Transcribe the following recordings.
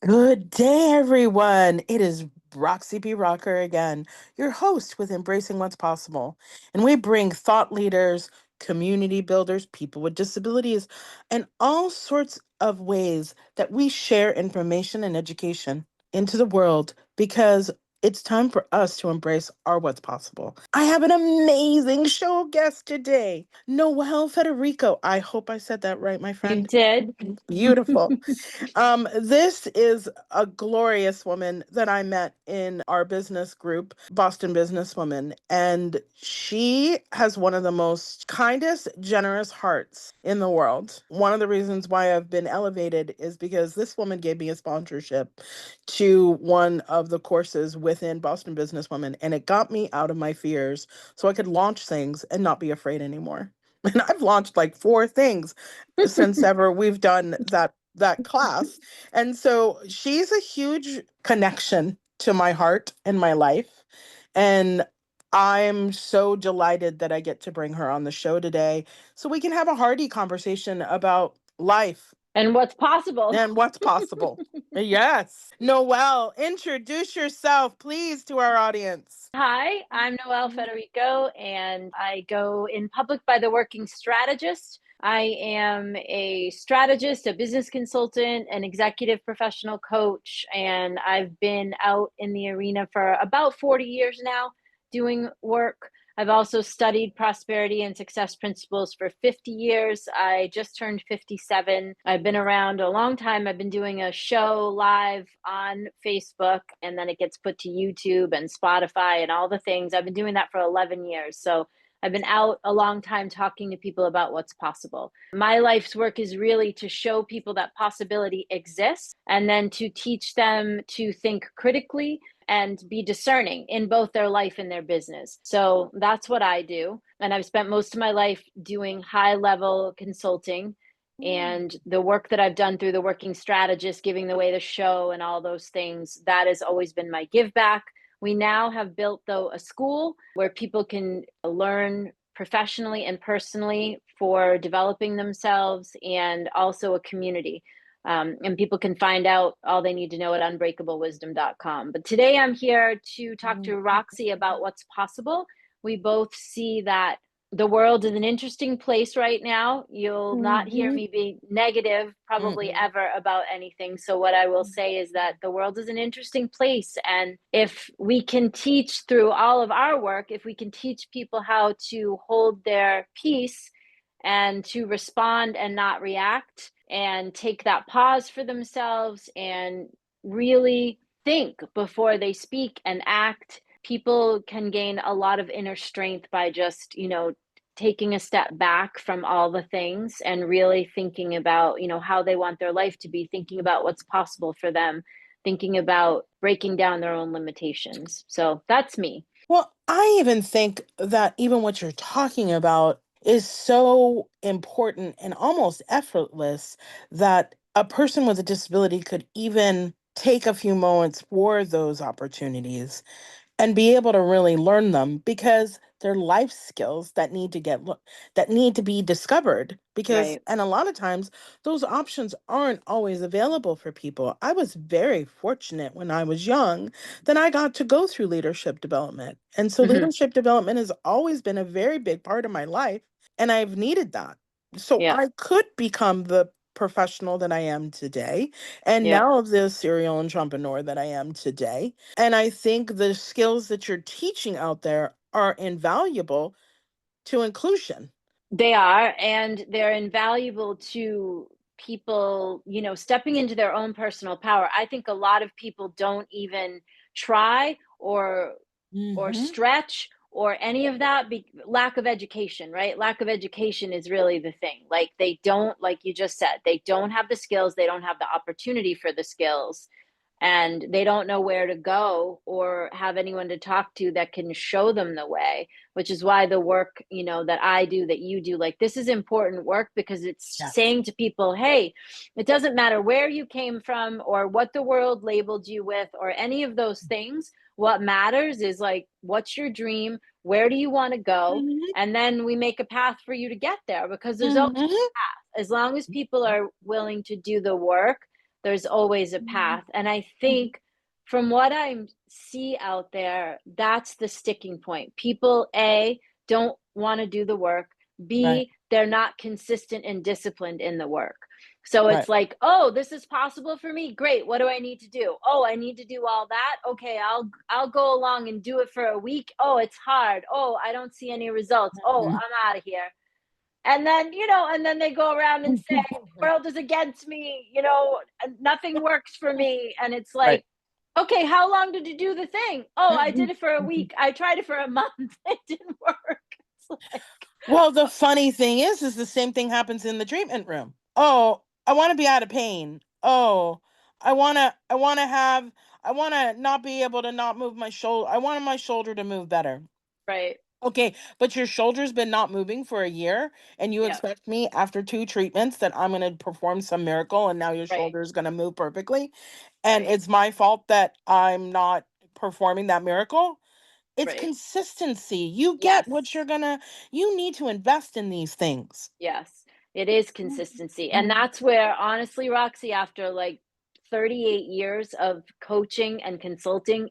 Good day, everyone. It is Roxy P. Rocker again, your host with Embracing What's Possible. And we bring thought leaders, community builders, people with disabilities, and all sorts of ways that we share information and education into the world because it's time for us to embrace our what's possible. I have an amazing show guest today, Noelle Federico. I hope I said that right, my You friend. did. Beautiful. This is a glorious woman that I met in our business group, Boston Businesswoman, and she has one of the most kindest, generous hearts in the world. One of the reasons why I've been elevated is because this woman gave me a sponsorship to one of the courses within Boston Businesswoman, and it got me out of my fears so I could launch things and not be afraid anymore. And I've launched like four things since ever we've done that class. And so she's a huge connection to my heart and my life. And I'm so delighted that I get to bring her on the show today so we can have a hearty conversation about life And what's possible. and what's possible. Yes. Noelle, introduce yourself, please, to our audience. Hi, I'm Noelle Federico, and I go in public by the working strategist. I am a strategist, a business consultant, an executive professional coach, and I've been out in the arena for about 40 years now doing work. I've also studied prosperity and success principles for 50 years. I just turned 57. I've been around a long time. I've been doing a show live on Facebook, and then it gets put to YouTube and Spotify and all the things. I've been doing that for 11 years. So I've been out a long time talking to people about what's possible. My life's work is really to show people that possibility exists and then to teach them to think critically and be discerning in both their life and their business. So that's what I do. And I've spent most of my life doing high level consulting. And the work that I've done through the working strategist, giving away the show and all those things, that has always been my give back. We now have built, though, a school where people can learn professionally and personally for developing themselves, and also a community. And people can find out all they need to know at unbreakablewisdom.com. But today I'm here to talk to Roxy about what's possible. We both see that the world is an interesting place right now. You'll not hear Mhm. me be negative probably Mm-mm. ever about anything. So what I will say is that the world is an interesting place. And if we can teach through all of our work, if we can teach people how to hold their peace and to respond and not react and take that pause for themselves and really think before they speak and act, people can gain a lot of inner strength by just, taking a step back from all the things and really thinking about, how they want their life to be, thinking about what's possible for them, thinking about breaking down their own limitations. So that's me. Well, I even think that even what you're talking about is so important and almost effortless that a person with a disability could even take a few moments for those opportunities and be able to really learn them because they're life skills that that need to be discovered because Right. and a lot of times those options aren't always available for people. I was very fortunate when I was young that I got to go through leadership development. And so Hmm. leadership development has always been a very big part of my life and I've needed that. So Yeah. I could become the professional that I am today and Yeah. now the serial entrepreneur that I am today. And I think the skills that you're teaching out there are invaluable to inclusion. They are, and they're invaluable to people, stepping into their own personal power. I think a lot of people don't even try or Mm-hmm. stretch or any of that. Lack of education, right? Lack of education is really the thing. Like, they don't, like you just said, they don't have the skills, they don't have the opportunity for the skills, and they don't know where to go or have anyone to talk to that can show them the way, which is why the work, that I do, that you do, like, this is important work because it's Yes. saying to people, hey, it doesn't matter where you came from or what the world labeled you with or any of those things. What matters is, like, what's your dream? Where do you want to go? Mm-hmm. And then we make a path for you to get there, because there's always, Mm-hmm. as long as people are willing to do the work, there's always a path. And I think from what I see out there, that's the sticking point. People, A, don't want to do the work. Right. B, they're not consistent and disciplined in the work. So Right. it's like, oh, this is possible for me. Great. What do I need to do? Oh, I need to do all that. Okay, I'll go along and do it for a week. Oh, it's hard. Oh, I don't see any results. Oh, I'm out of here. And then, and then they go around and say, the world is against me, nothing works for me. And it's Right. like, okay, how long did you do the thing? Oh, I did it for a week. I tried it for a month. It didn't work. It's like, Well, the funny thing is the same thing happens in the treatment room. Oh, I want to be out of pain. Oh, I want to not be able to not move my shoulder. I want my shoulder to move better. right. Okay, but your shoulder's been not moving for a year, and you Yeah. expect me after 2 treatments that I'm going to perform some miracle and now your Right. shoulder is going to move perfectly, and Right. it's my fault that I'm not performing that miracle? It's Right. consistency. You get what Yes. you're gonna, you need to invest in these things. Yes. It is consistency. And that's where, honestly, Roxy, after like 38 years of coaching and consulting,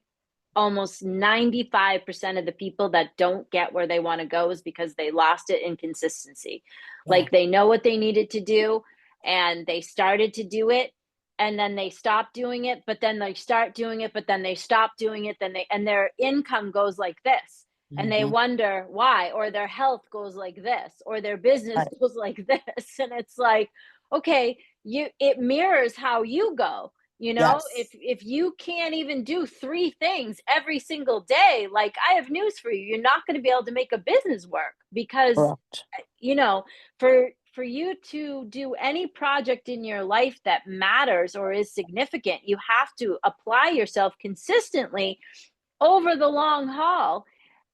almost 95% of the people that don't get where they want to go is because they lost it in consistency. Yeah. Like they know what they needed to do and they started to do it and then they stop doing it, but then they start doing it, but then they stop doing it, then they and their income goes like this. And they Mhm. wonder why, or their health goes like this, or their business Right. goes like this. And it's like, okay, it mirrors how you go. Yes. If you can't even do 3 things every single day, like I have news for you, you're not going to be able to make a business work because Correct. you know, for you to do any project in your life that matters or is significant, you have to apply yourself consistently over the long haul.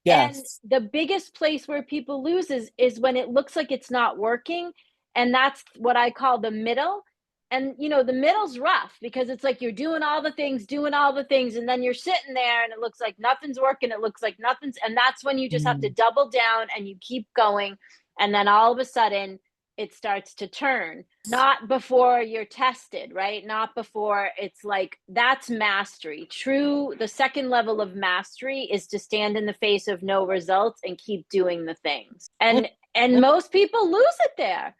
And Yes. the biggest place where people lose is when it looks like it's not working, and that's what I call the middle. And the middle's rough because it's like you're doing all the things, and then you're sitting there and it looks like nothing's working. It looks like nothing's, and that's when you just have to Mm. double down and you keep going, and then all of a sudden it starts to turn. Not before you're tested, right? Not before it's like that's mastery. The second level of mastery is to stand in the face of no results and keep doing the things. And most people lose it there,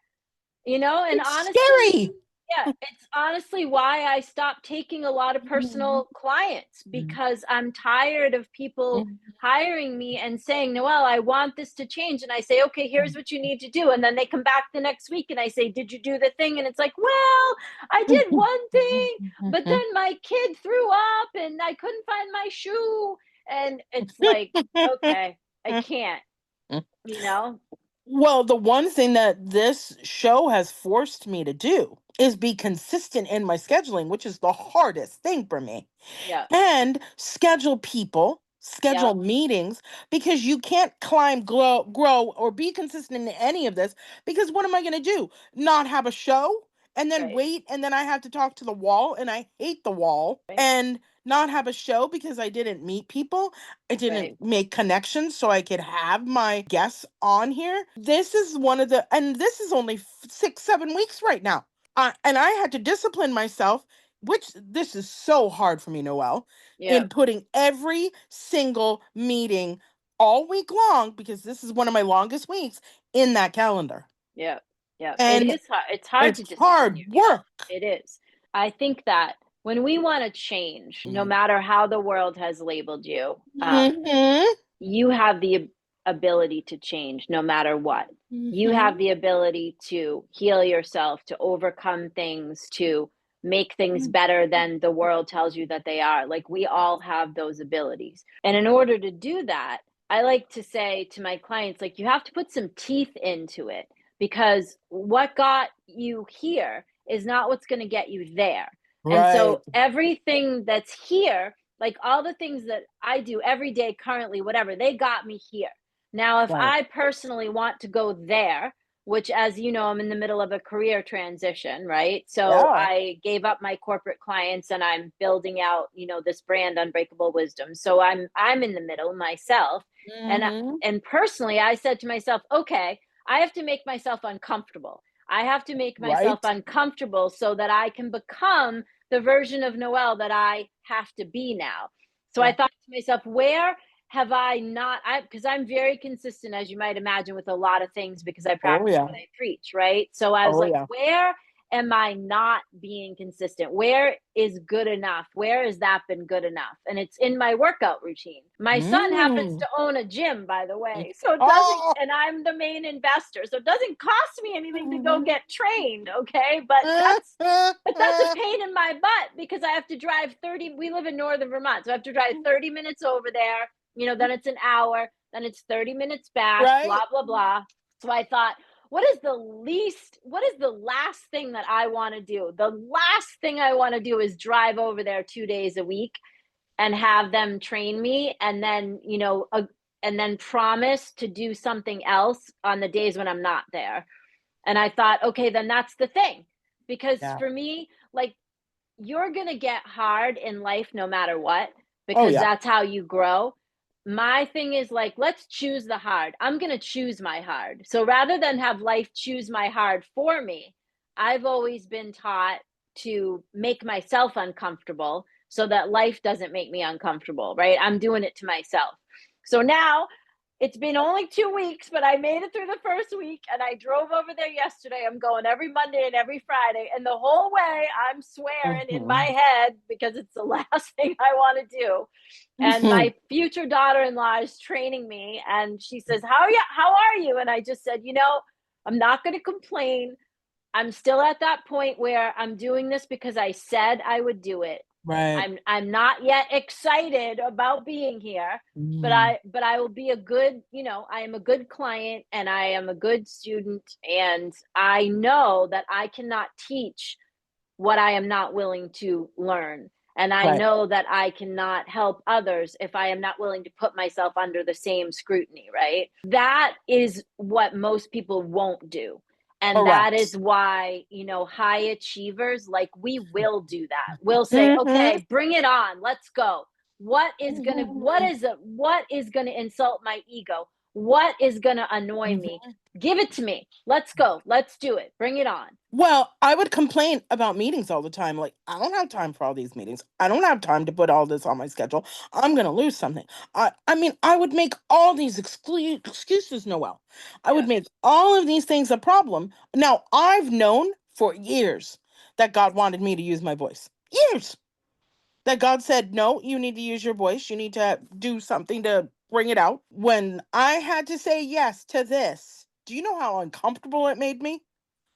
and It's honestly, scary. yeah, it's honestly why I stopped taking a lot of personal clients because I'm tired of people hiring me and saying, Noelle, I want this to change. And I say, okay, here's what you need to do. And then they come back the next week and I say, did you do the thing? And it's like, well, I did one thing, but then my kid threw up and I couldn't find my shoe. And it's like, okay, I can't, you know? Well, the one thing that this show has forced me to do is be consistent in my scheduling, which is the hardest thing for me. Yeah, And schedule people, yeah, schedule meetings, because you can't climb, grow, or be consistent in any of this. Because what am I going to do? Not have a show and then right, wait, and then I have to talk to the wall, and I hate the wall, right, and not have a show because I didn't meet people. I right, didn't make connections so I could have my guests on here. This is one of the, and this is only 6, 7 weeks right now. And I had to discipline myself, which this is so hard for me, Noelle, yeah. in putting every single meeting all week long, because this is one of my longest weeks, in that calendar. Yeah, yeah. It And is hard. It's hard it's to discipline hard yourself. work. It is. I think that when we want to change, no Mm-hmm. matter how the world has labeled you, Mm-hmm. you have the ability to change no matter what. You have the ability to heal yourself, to overcome things, to make things better than the world tells you that they are. Like we all have those abilities. And in order to do that, I like to say to my clients, like, you have to put some teeth into it because what got you here is not what's going to get you there. And Right. so everything that's here, like all the things that I do every day currently, whatever, they got me here. Now, if Right. I personally want to go there, which, as you know, I'm in the middle of a career transition, right? So Yeah. I gave up my corporate clients and I'm building out, this brand Unbreakable Wisdom. So I'm in the middle myself. And Mm-hmm. and personally, I said to myself, okay, I have to make myself uncomfortable. I have to make myself Right. uncomfortable so that I can become the version of Noelle that I have to be now. So I Yeah. thought to myself, where have I not, because I'm very consistent, as you might imagine, with a lot of things because I Oh practice yeah. what I preach, right? So I was Oh like, yeah. where am I not being consistent? Where is good enough? Where has that been good enough? And it's in my workout routine. My son happens Mm. to own a gym, by the way. So it doesn't, Oh. and I'm the main investor. So it doesn't cost me anything to go get trained. Okay. But that's a pain in my butt because I have to drive 30. We live in northern Vermont. So I have to drive 30 minutes over there. Then it's an hour, then it's 30 minutes back, Right. blah, blah, blah. So I thought, what is the last thing that I want to do? The last thing I want to do is drive over there 2 days a week and have them train me and then promise to do something else on the days when I'm not there. And I thought, okay, then that's the thing. Because Yeah. for me, like, you're going to get hard in life no matter what, Oh because yeah. that's how you grow. My thing is like, let's choose the hard. I'm going to choose my hard. So rather than have life choose my hard for me, I've always been taught to make myself uncomfortable so that life doesn't make me uncomfortable, right? I'm doing it to myself. So now it's been only 2 weeks, but I made it through the first week and I drove over there yesterday. I'm going every Monday and every Friday. And the whole way I'm swearing in my Mhm. head because it's the last thing I want to do. And Mhm. my future daughter-in-law is training me and she says, How are you? And I just said, I'm not going to complain. I'm still at that point where I'm doing this because I said I would do it. Right. I'm not yet excited about being here, but Mm. I will be I am a good client and I am a good student, and I know that I cannot teach what I am not willing to learn. And I Right. know that I cannot help others if I am not willing to put myself under the same scrutiny, right? That is what most people won't do. And that is Correct. why, high achievers, like, we will do that. We'll say, Mhm. okay, bring it on. Let's go. Mhm. What is gonna insult my ego? What is gonna annoy me? Mhm. Give it to me. Let's go. Let's do it. Bring it on. Well, I would complain about meetings all the time. Like, I don't have time for all these meetings. I don't have time to put all this on my schedule. I'm going to lose something. I mean, I would make all these excuses, Noel. I would Yeah, make all of these things a problem. Now, I've known for years that God wanted me to use my voice. Years. That God said, no, you need to use your voice. You need to do something to bring it out. When I had to say yes to this, do you know how uncomfortable it made me?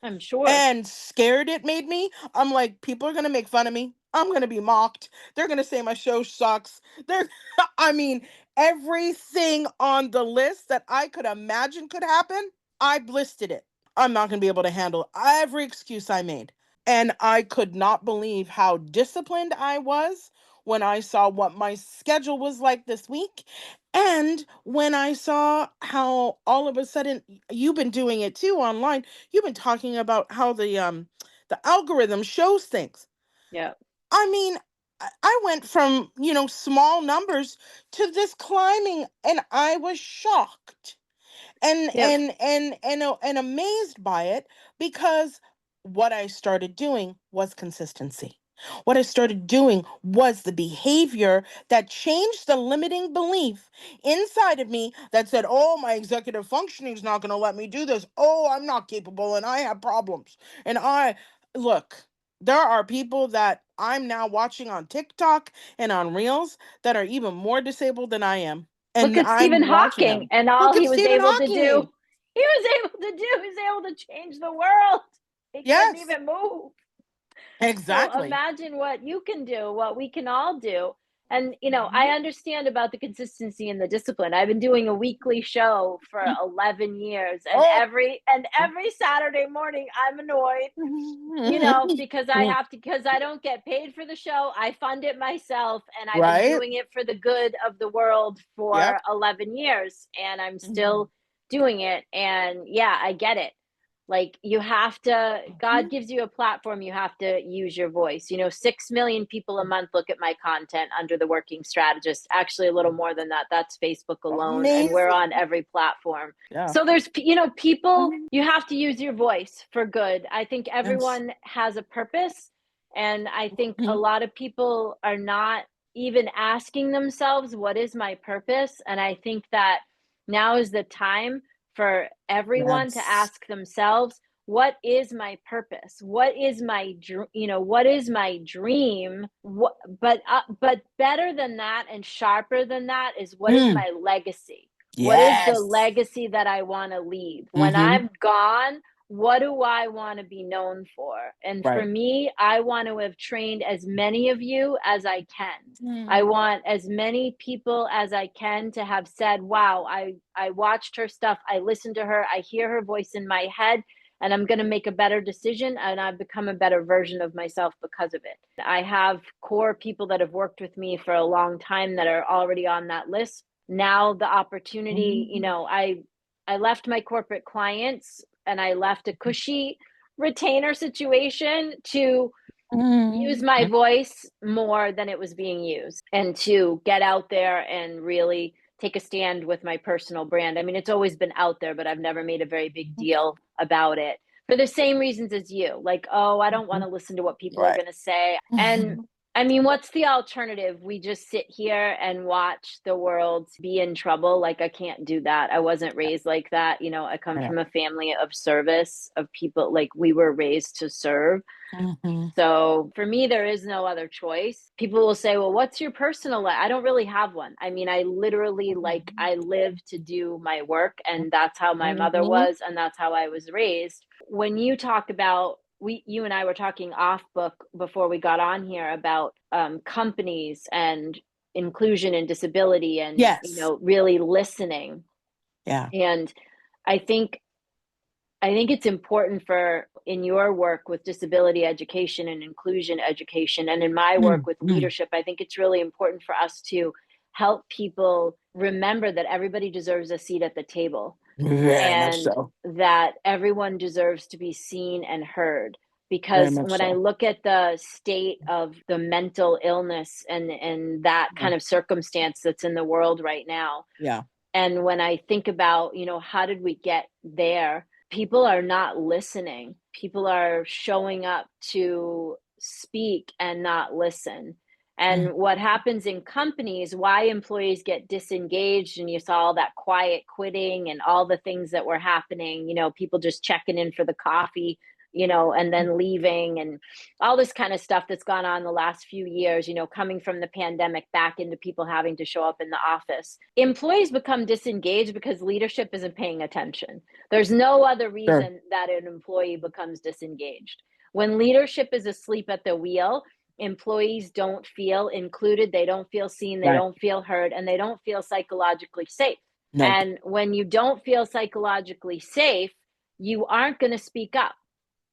I'm sure. And scared it made me. I'm like, people are gonna make fun of me. I'm gonna be mocked. They're gonna say my show sucks. They're, I mean, everything on the list that I could imagine could happen, I listed it. I'm not gonna be able to handle every excuse I made. And I could not believe how disciplined I was when I saw what my schedule was like this week. And when I saw how all of a sudden you've been doing it too online, you've been talking about how the algorithm shows things. Yeah. I mean, I went from, small numbers to this climbing and I was shocked and Yep. and amazed by it, because what I started doing was consistency. What I started doing was the behavior that changed the limiting belief inside of me that said, oh, my executive functioning is not going to let me do this. Oh, I'm not capable and I have problems. And I look, there are people that I'm now watching on TikTok and on Reels that are even more disabled than I am. Look And at Stephen I'm watching Hawking them. and all Look at he was Stephen able to do. Hawking. He was able to change the world. He couldn't Yes, even move. So exactly. imagine what you can do, what we can all do. And I Mhm. understand about the consistency and the discipline. I've been doing a weekly show for 11 years, and Oh. every Saturday morning I'm annoyed, because I don't get paid for the show. I fund it myself, and I've been Right? doing it for the good of the world for Yep. 11 years, and I'm Mhm. still doing it. And yeah, I get it. Like, God Mhm. gives you a platform, you have to use your voice. 6 million people a month look at my content under the Working Strategist. Actually, a little more than that. That's Facebook alone, and we're on Amazing. every platform. Yeah. So there's, people, Mhm. you have to use your voice for good. I think Yes. everyone has a purpose, And I think a lot of people are not even asking themselves, what is my purpose? And I think that now is the time for everyone to Yes. ask themselves, what is my purpose? What is my what is my dream? But better than that and sharper than that is, what is Mm. my legacy? What is the Yes. legacy that I want to leave when Mm-hmm. I'm gone? What do I want to be known for? And for Right. me, I want to have trained as many of you as I can. I Mm. want as many people as I can to have said, wow, I watched her stuff, I listened to her, I hear her voice in my head, and I'm going to make a better decision, and I've become a better version of myself because of it. I have core people that have worked with me for a long time that are already on that list. Now the opportunity, Mm. I left my corporate clients and I left a cushy retainer situation to use Mm. my voice more than it was being used, and to get out there and really take a stand with my personal brand. I mean, it's always been out there, but I've never made a very big deal about it for the same reasons as you. Like, oh, I don't want to listen to what people are Right. going to say. And I mean, what's the alternative? We just sit here and watch the world be in trouble. Like, I can't do that. I wasn't raised like that. I come Yeah. from a family of service, of people, like, we were raised to serve. Mm-hmm. So for me, there is no other choice. People will say, well, what's your personal life? I don't really have one. I mean, I literally, like, I live to do my work, and that's how my mother Mm-hmm. was, and that's how I was raised. When you talk about, you and I were talking off book before we got on here about companies and inclusion and disability, and, Yes. really listening. Yeah. And I think it's important for, in your work with disability education and inclusion education, and in my work with Mm-hmm. leadership, I think it's really important for us to help people remember that everybody deserves a seat at the table, Very much and so. that everyone deserves to be seen and heard. Very Because much when I so. look at the state of the mental illness and that Yeah. kind of circumstance that's in the world right now, Yeah. and when I think about, how did we get there? People are not listening. People are showing up to speak and not listen. Mm. And what happens in companies, why employees get disengaged, and you saw all that quiet quitting and all the things that were happening, people just checking in for the coffee, and then leaving, and all this kind of stuff that's gone on the last few years, coming from the pandemic back into people having to show up in the office. Employees become disengaged because leadership isn't paying attention. There's no other Sure. reason that an employee becomes disengaged. When leadership is asleep at the wheel, employees don't feel included, they don't feel seen, they Right. don't feel heard, and they don't feel psychologically safe. Nope. And when you don't feel psychologically safe, you aren't going to speak up.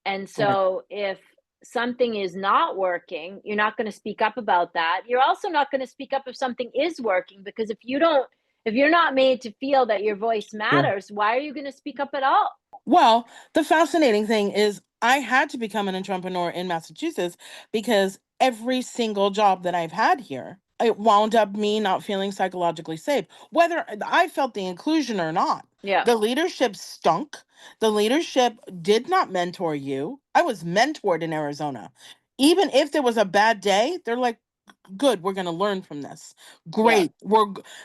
And Right. so if something is not working, you're not going to speak up about that. You're also not going to speak up if something is working, because if you're not made to feel that your voice Sure. matters, why are you going to speak up at all? Well, the fascinating thing is I had to become an entrepreneur in Massachusetts because every single job that I've had here, it wound up me not feeling psychologically safe, whether I felt the inclusion or not. Yeah. The leadership stunk. The leadership did not mentor you. I was mentored in Arizona. Even if there was a bad day, they're like, good, we're going to learn from this. Yeah. Great.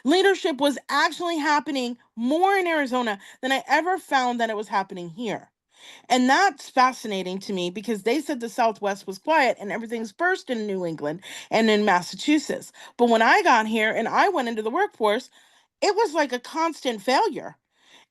Leadership was actually happening more in Arizona than I ever found that it was happening here. And that's fascinating to me because they said the Southwest was quiet and everything's first in New England and in Massachusetts. But when I got here and I went into the workforce, it was like a constant failure.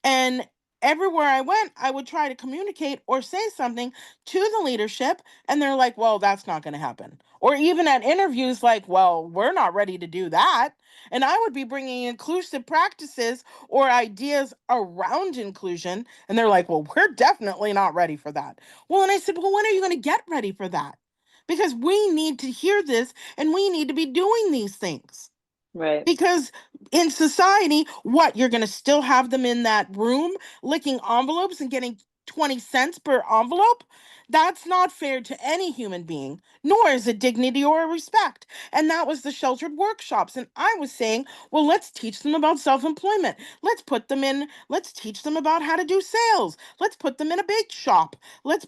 And everywhere I went, I would try to communicate or say something to the leadership, and they're like, well, that's not going to happen. Or even at interviews, like, well, we're not ready to do that. And I would be bringing inclusive practices or ideas around inclusion, and they're like, well, we're definitely not ready for that. Well, and I said, well, when are you going to get ready for that? Because we need to hear this and we need to be doing these things. Right. Because in society, what, you're going to still have them in that room licking envelopes and getting 20 cents per envelope. That's not fair to any human being, nor is it dignity or respect. And that was the sheltered workshops. And I was saying, well, let's teach them about self-employment. Let's teach them about how to do sales. Let's put them in a bake shop. Let's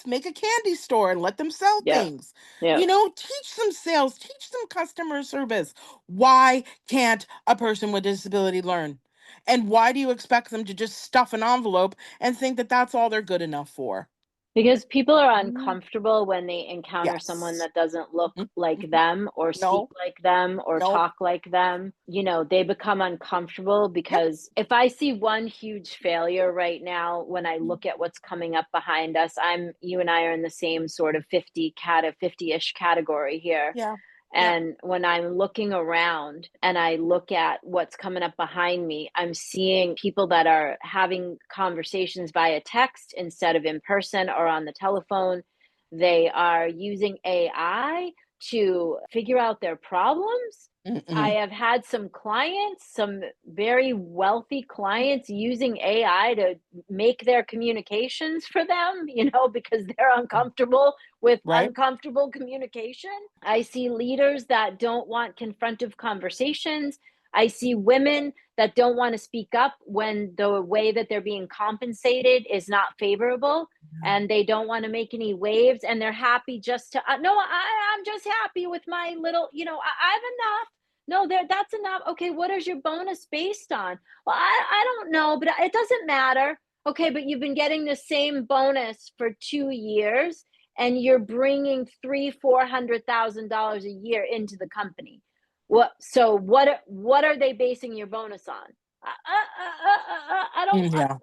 make a candy store and let them sell Yeah. things. Yeah. Teach them sales, teach them customer service. Why can't a person with disability learn? And why do you expect them to just stuff an envelope and think that that's all they're good enough for? Because people are uncomfortable when they encounter someone Yes. that doesn't look Mhm. like them or speak No, like them or no. talk like them. They become uncomfortable Yep. because if I see one huge failure right now, when I look at what's coming up behind us, you and I are in the same sort of 50-ish category here. Yeah. Yep. And when I'm looking around and I look at what's coming up behind me, I'm seeing people that are having conversations via text instead of in person or on the telephone. They are using AI to figure out their problems. I Mm-mm. have had some clients, some very wealthy clients, using AI to make their communications for them, because they're uncomfortable with Right. uncomfortable communication. I see leaders that don't want confrontive conversations. I see women that don't want to speak up when the way that they're being compensated is not favorable, and they don't want to make any waves, and they're happy just to no, I'm just happy with my little, I have enough. No, that's enough. Okay, what is your bonus based on? Well, I don't know, but it doesn't matter. Okay, but you've been getting the same bonus for 2 years, and you're bringing $400,000 a year into the company. What are they basing your bonus on? I don't. Yeah.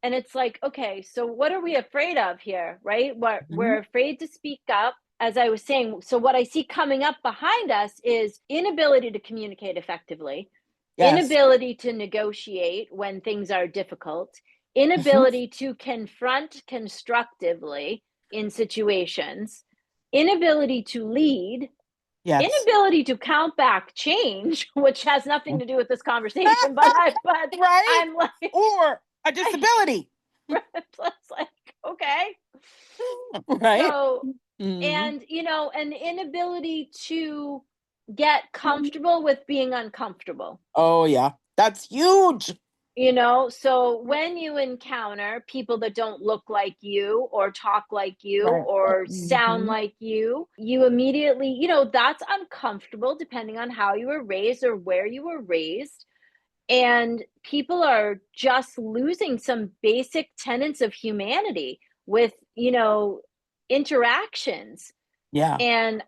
And it's like, okay, so what are we afraid of here, right? We're Mhm. afraid to speak up. As I was saying, so what I see coming up behind us is inability to communicate effectively, Yes. inability to negotiate when things are difficult, Mhm. inability to confront constructively in situations, inability to lead, Yes. inability to count back change, which has nothing to do with this conversation, but Right? I'm like, Or a I, disability. it's like, okay. Right? So, Mhm. and, an inability to get comfortable with being uncomfortable. Oh, yeah. That's huge. So when you encounter people that don't look like you or talk like you Right. or sound Mhm. like you immediately, that's uncomfortable depending on how you were raised or where you were raised. And people are just losing some basic tenets of humanity with, interactions. Yeah. And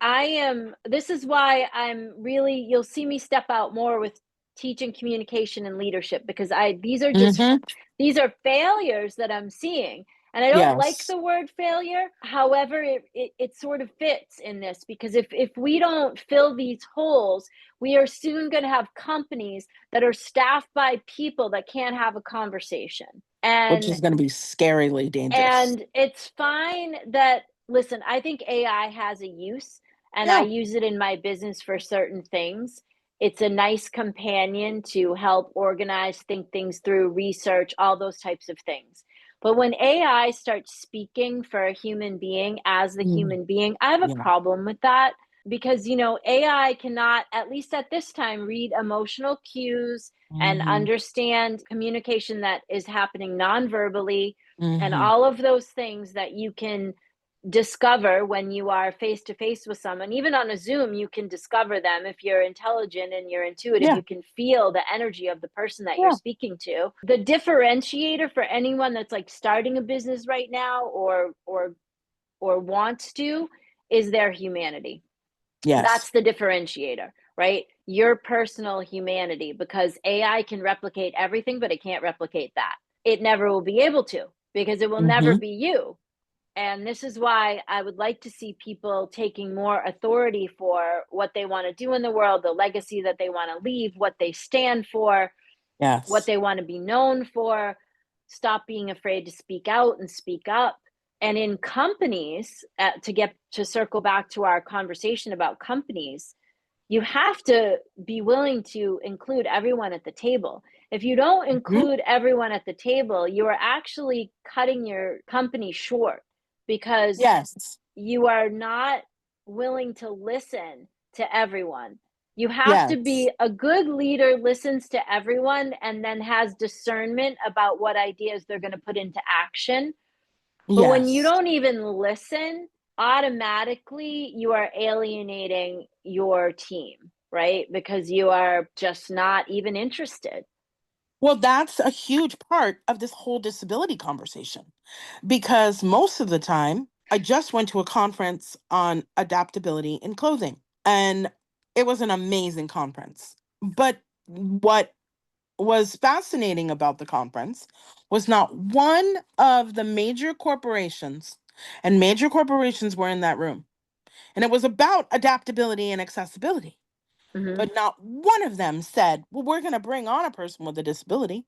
this is why you'll see me step out more with teaching communication and leadership, because Mhm. these are failures that I'm seeing. And I don't like Yes. the word failure. However, it sort of fits in this, because if we don't fill these holes, we are soon going to have companies that are staffed by people that can't have a conversation. Which is going to be scarily dangerous. And it's fine that, listen, I think AI has a use, and I Yeah. use it in my business for certain things. It's a nice companion to help organize, think things through, research, all those types of things. But when AI starts speaking for a human being as the Mm. human being, I have a Yeah. problem with that, because, AI cannot, at least at this time, read emotional cues and Mhm. understand communication that is happening non-verbally, and Mhm. all of those things that you can discover when you are face to face with someone. Even on a Zoom, you can discover them. If you're intelligent and you're intuitive, Yeah. you can feel the energy of the person that you're Yeah. speaking to. The differentiator for anyone that's like starting a business right now, or wants to, is their humanity. That's Yes. the differentiator, right? Your personal humanity, because AI can replicate everything, but it can't replicate that. It never will be able to, because it will never Mhm. be you. And this is why I would like to see people taking more authority for what they want to do in the world, the legacy that they want to leave, what they stand for, what Yes. they want to be known for. Stop being afraid to speak out and speak up. And in companies, to circle back to our conversation about companies, you have to be willing to include everyone at the table. If you don't Mhm. include everyone at the table, you are actually cutting your company short because Yes. you are not willing to listen to everyone. You have to Yes. be a good leader, listens to everyone, and then has discernment about what ideas they're going to put into action. But when you Yes. don't even listen, automatically you are alienating your team, right? Because you are just not even interested. Well, that's a huge part of this whole disability conversation because most of the time, I just went to a conference on adaptability in clothing, and it was an amazing conference. But what was fascinating about the conference was not one of the major corporations, and major corporations were in that room, and it was about adaptability and accessibility. Mm-hmm. But not one of them said, well, we're going to bring on a person with a disability.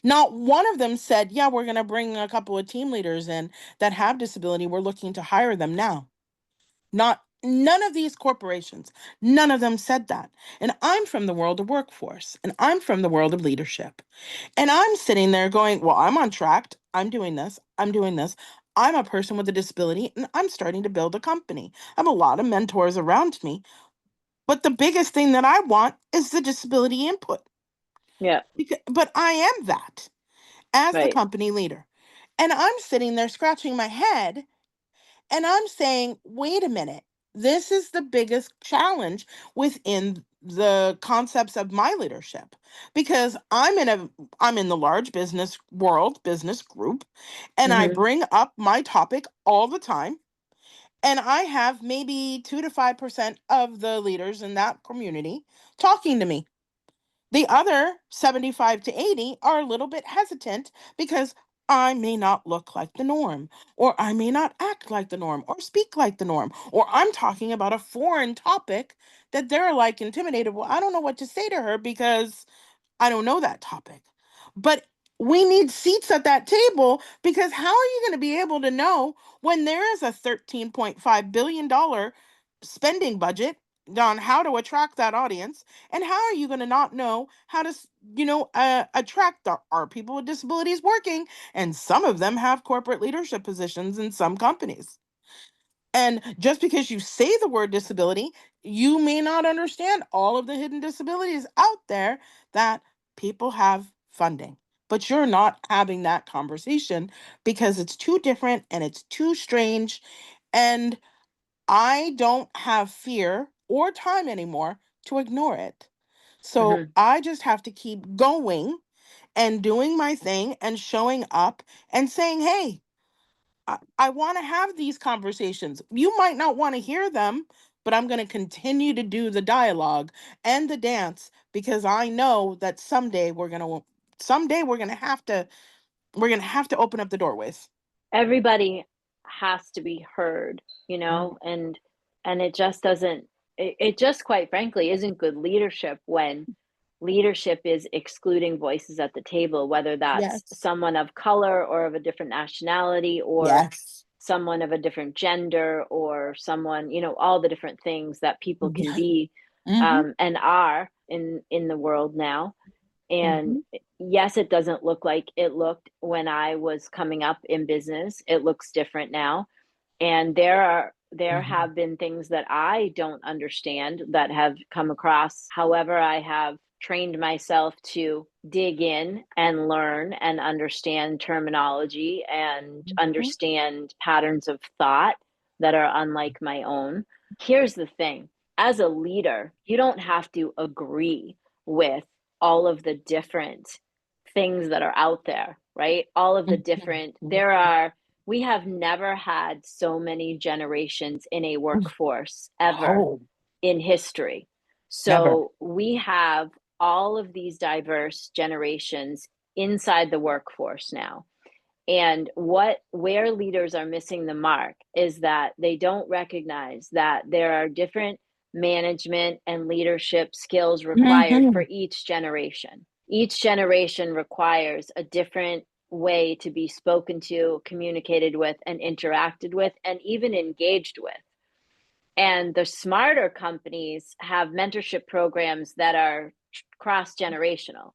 Not one of them said, yeah, we're going to bring a couple of team leaders in that have disability. We're looking to hire them now. Not none of these corporations, none of them said that. And I'm from the world of workforce and I'm from the world of leadership. And I'm sitting there going, well, I'm on track. I'm doing this. I'm doing this. I'm a person with a disability and I'm starting to build a company. I have a lot of mentors around me. But the biggest thing that I want is the disability input. Yeah, But I am that as the right. company leader. And I'm sitting there scratching my head and I'm saying, wait a minute. This is the biggest challenge within the concepts of my leadership because I'm in the large business world, business group, and I Mm-hmm. bring up my topic all the time. And I have maybe 2 to 5% of the leaders in that community talking to me. The other 75 to 80 are a little bit hesitant because I may not look like the norm, or I may not act like the norm, or speak like the norm, or I'm talking about a foreign topic that they're like intimidated. Well, I don't know what to say to her because I don't know that topic. But we need seats at that table because how are you going to be able to know when there is a $13.5 billion spending budget on how to attract that audience? And how are you going to not know how to, attract our people with disabilities working? And some of them have corporate leadership positions in some companies. And just because you say the word disability, you may not understand all of the hidden disabilities out there that people have funding. But you're not having that conversation because it's too different and it's too strange. And I don't have fear or time anymore to ignore it. So Mm-hmm. I just have to keep going and doing my thing and showing up and saying, hey, I want to have these conversations. You might not want to hear them, but I'm going to continue to do the dialogue and the dance because I know that someday we're going to have to open up the doorways. Everybody has to be heard, Mhm. and it just doesn't, it just quite frankly isn't good leadership when leadership is excluding voices at the table, whether that's Yes. someone of color or of a different nationality or Yes. someone of a different gender or someone, all the different things that people can Yes. be, Mm-hmm. and are in the world now. And Mm-hmm. yes, it doesn't look like it looked when I was coming up in business. It looks different now. And there Mm-hmm. have been things that I don't understand that have come across. However, I have trained myself to dig in and learn and understand terminology and Mm-hmm. understand patterns of thought that are unlike my own. Here's the thing, as a leader, you don't have to agree with all of the different things that are out there, right? All of the different, Mm-hmm. we have never had so many generations in a Mm-hmm. workforce ever Oh, in history. never. So we have all of these diverse generations inside the workforce now. And where leaders are missing the mark is that they don't recognize that there are different management and leadership skills required Mm-hmm. for each generation. Each generation requires a different way to be spoken to, communicated with, and interacted with, and even engaged with. And the smarter companies have mentorship programs that are cross-generational.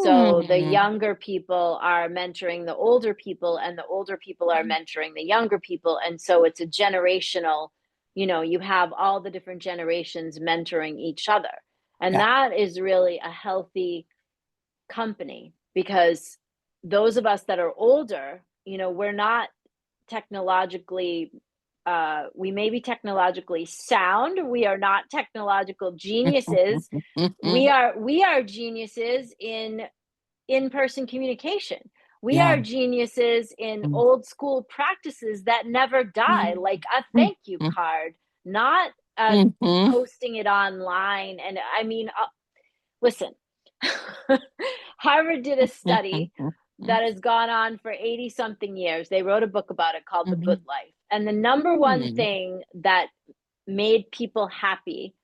So the younger people are mentoring the older people, and the older people are mentoring the younger people. And so it's a generational, you have all the different generations mentoring each other. And Yeah. that is really a healthy company, because those of us that are older, we're not technologically we may be technologically sound, we are not technological geniuses. We are geniuses in person communication. We Yeah. are geniuses in old school practices that never die, like a thank you card, not posting it online. And I mean, listen, Harvard did a study that has gone on for 80 something years. They wrote a book about it called The Good Life. And the number one thing that made people happy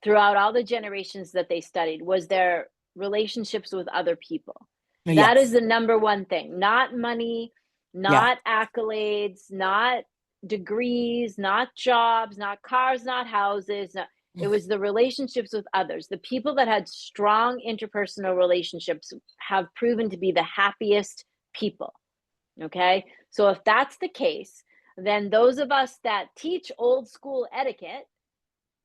throughout all the generations that they studied was their relationships with other people. That is Yes. the number one thing, not money, Yeah. not accolades, not degrees, not jobs, not cars, not houses. It was the relationships with others. The people that had strong interpersonal relationships have proven to be the happiest people. Okay. So if that's the case, then those of us that teach old school etiquette,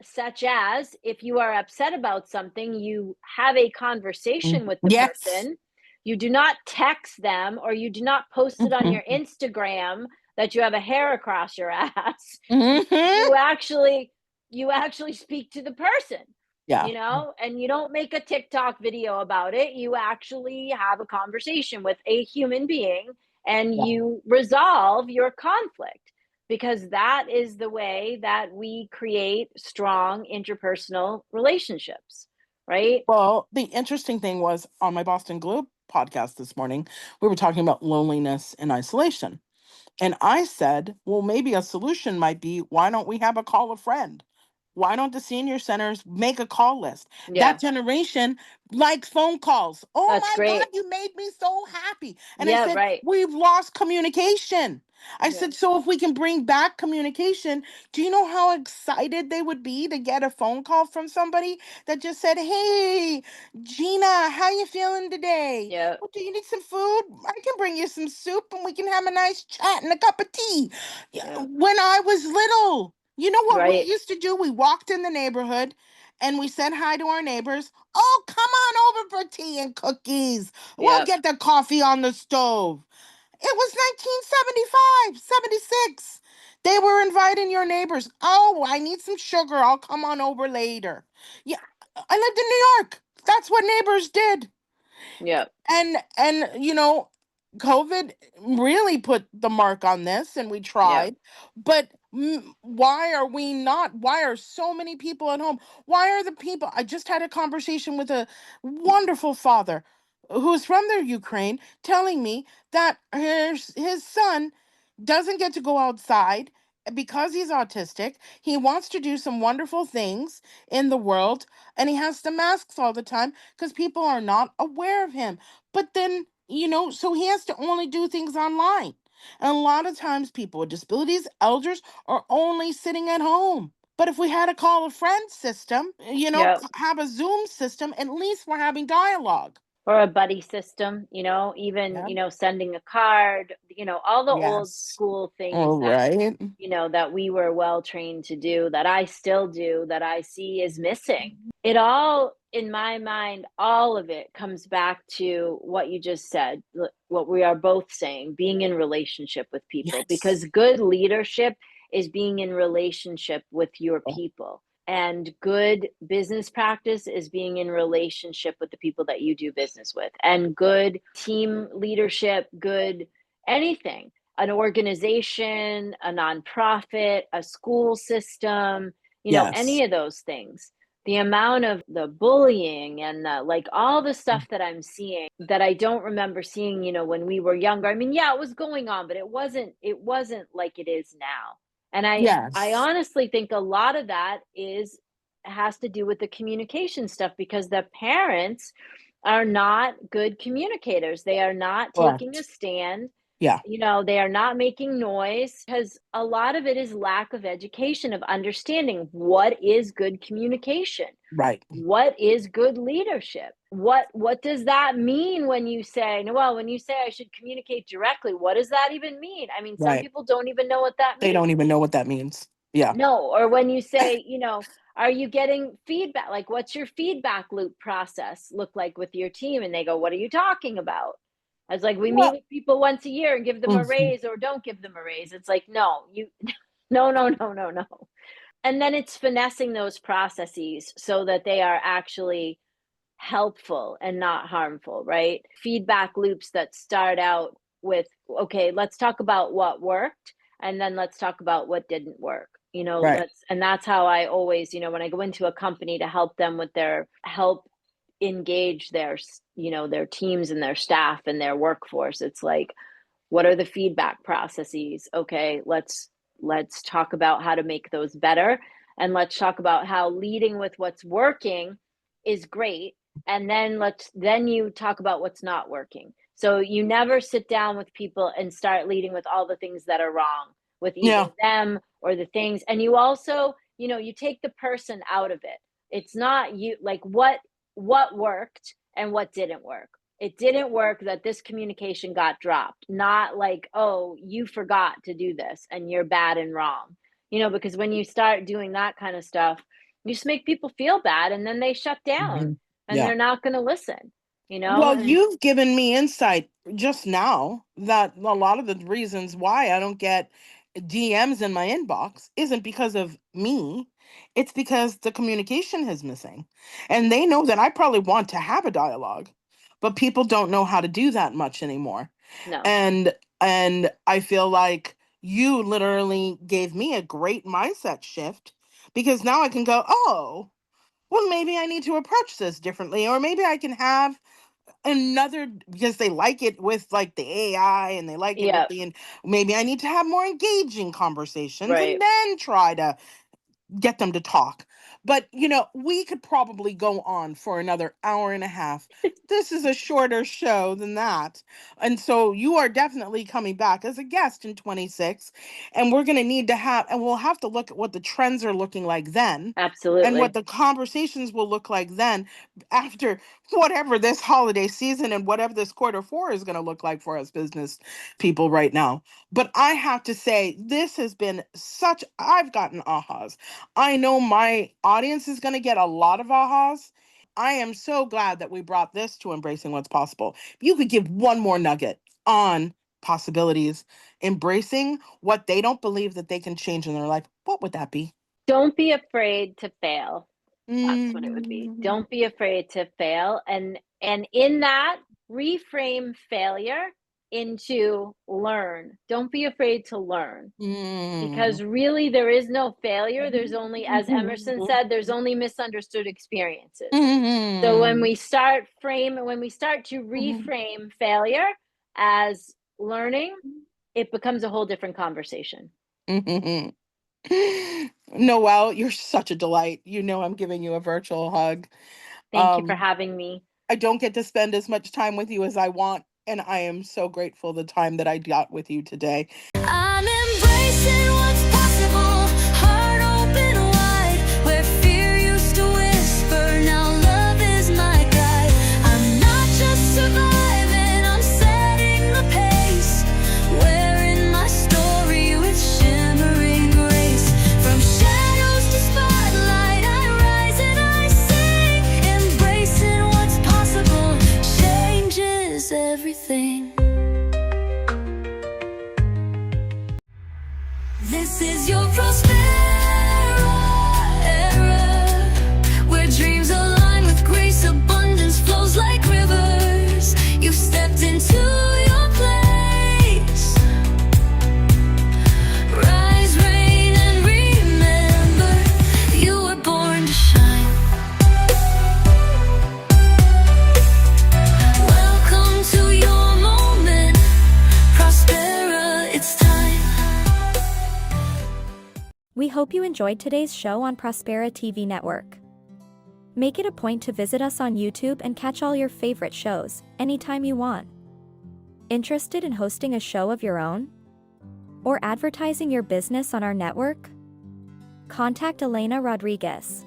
such as if you are upset about something, you have a conversation with the Yes. person. You do not text them, or you do not post it on your Instagram that you have a hair across your ass. You actually speak to the person, Yeah. and you don't make a TikTok video about it. You actually have a conversation with a human being, and Yeah. you resolve your conflict, because that is the way that we create strong interpersonal relationships, right? Well, the interesting thing was on my Boston Globe podcast this morning, we were talking about loneliness and isolation. And I said, well, maybe a solution might be, why don't we have a call a friend? Why don't the senior centers make a call list? Yeah, That generation likes phone calls. Oh that's my God, great. you made me so happy. And I Yeah, said, right. we've lost communication. I Yeah, said, so if we can bring back communication, do you know how excited they would be to get a phone call from somebody that just said, hey, Gina, how you feeling today? yeah, Well, do you need some food? I can bring you some soup and we can have a nice chat and a cup of tea. Yeah, yeah, when I was little, you know what we right. used to do? We walked in the neighborhood and we said hi to our neighbors. Oh, come on over for tea and cookies. We'll Yeah, get the coffee on the stove. It was 1975, 76. They were inviting your neighbors. Oh, I need some sugar. I'll come on over later. Yeah, I lived in New York. That's what neighbors did. yeah, And COVID really put the mark on this, and we yeah, tried. But why are so many people at home? Why are the people? I just had a conversation with a wonderful father who's from the Ukraine, telling me that his son doesn't get to go outside because he's autistic. He wants to do some wonderful things in the world, and he has to masks all the time because people are not aware of him. But then, so he has to only do things online. And a lot of times, people with disabilities, elders, are only sitting at home. But if we had a call a friend system, yeah. have a Zoom system, at least we're having dialogue. Or a buddy system, even, Yeah. sending a card, all the old Yes. school All things that, right. that we were well trained to do, that I still do, that I see is missing. It all, in my mind, all of it comes back to what you just said, what we are both saying, being in relationship with people, Yes. because good leadership is being in relationship with your Oh, people. And good business practice is being in relationship with the people that you do business with. And good team leadership, good anything, an organization, a nonprofit, a school system, yes. any of those things. The amount of the bullying and like all the stuff that I'm seeing that I don't remember seeing, when we were younger. I mean, yeah, it was going on, but it wasn't like it is now. And I Yes. honestly think a lot of that has to do with the communication stuff, because the parents are not good communicators. They are not taking a Correct. stand. Yeah. They are not making noise, because a lot of it is lack of education, of understanding what is good communication. Right. What is good leadership? What does that mean when you say, Noelle, when you say I should communicate directly, what does that even mean? I mean, some Right. people don't even know what that They don't means. even know what that means. Yeah. No, or when you say, are you getting feedback? Like, what's your feedback loop process look like with your team? And they go, what are you talking about? I was like, we meet Well, with people once a year and give them a mhm. raise or don't give them a raise. It's like, no, no, no, no, no, no. And then it's finessing those processes so that they are actually helpful and not harmful, right? Feedback loops that start out with, okay, let's talk about what worked and then let's talk about what didn't work. Right. And that's how I always, when I go into a company to help them with their help engage their teams and their staff and their workforce. It's like, what are the feedback processes? Okay, let's talk about how to make those better, and let's talk about how leading with what's working is great, and then you talk about what's not working. So you never sit down with people and start leading with all the things that are wrong with either Yeah. them or the things. And you also, you take the person out of it. It's not you, like, what worked and what didn't work. It didn't work that this communication got dropped, not like, oh, you forgot to do this and you're bad and wrong. Because when you start doing that kind of stuff, you just make people feel bad, and then they shut down Mhm. and Yeah. they're not going to listen, Well, and you've given me insight just now that a lot of the reasons why I don't get DMs in my inbox isn't because of me. It's because the communication is missing. And they know that I probably want to have a dialogue, but people don't know how to do that much anymore. no. And I feel like you literally gave me a great mindset shift, because now I can go, "Oh, well, maybe I need to approach this differently, or maybe I can have another," because they like it with like the AI and they like it with Yeah, the, and maybe I need to have more engaging conversations and right. then try to get them to talk. But, we could probably go on for another hour and a half. This is a shorter show than that. And so you are definitely coming back as a guest in 26. And we're going to need to have, and we'll have to look at what the trends are looking like then, and what Absolutely. the conversations will look like then, after whatever this holiday season and whatever this quarter four is going to look like for us business people right now. But I have to say, this has been I've gotten ahas. I know my audience is going to get a lot of ahas. I am so glad that we brought this to Embracing What's Possible. If you could give one more nugget on possibilities, embracing what they don't believe that they can change in their life, what would that be? Don't be afraid to fail. That's what it would be. Mm, Don't be afraid to fail, and in that, reframe failure into learn. Don't be afraid to learn, mm, because really there is no failure. There's only, as Emerson said, there's only misunderstood experiences. So when we start to reframe failure as learning, it becomes a whole different conversation. mm. Noelle, you're such a delight. I'm giving you a virtual hug. Thank you for Um, having me. I don't get to spend as much time with you as I want, and I am so grateful the time that I got with you today. I'm embracing what's possible, heart open wide, where fear used to whisper, now love is my guide. I'm not just surviving, I'm setting the pace, wearing my story with shimmering grace. From shadows to spotlight, I rise and I sing, embracing what's possible, changes everything. This is your Prospera era, where dreams align with grace, abundance flows like rivers. You've stepped into your place. Rise, reign, and remember, you were born to shine. Welcome to your moment, Prospera, it's time. We hope you enjoyed today's show on Prospera TV Network. Make it a point to visit us on YouTube and catch all your favorite shows anytime you want. Interested in hosting a show of your own? Or advertising your business on our network? Contact Elena Rodriguez.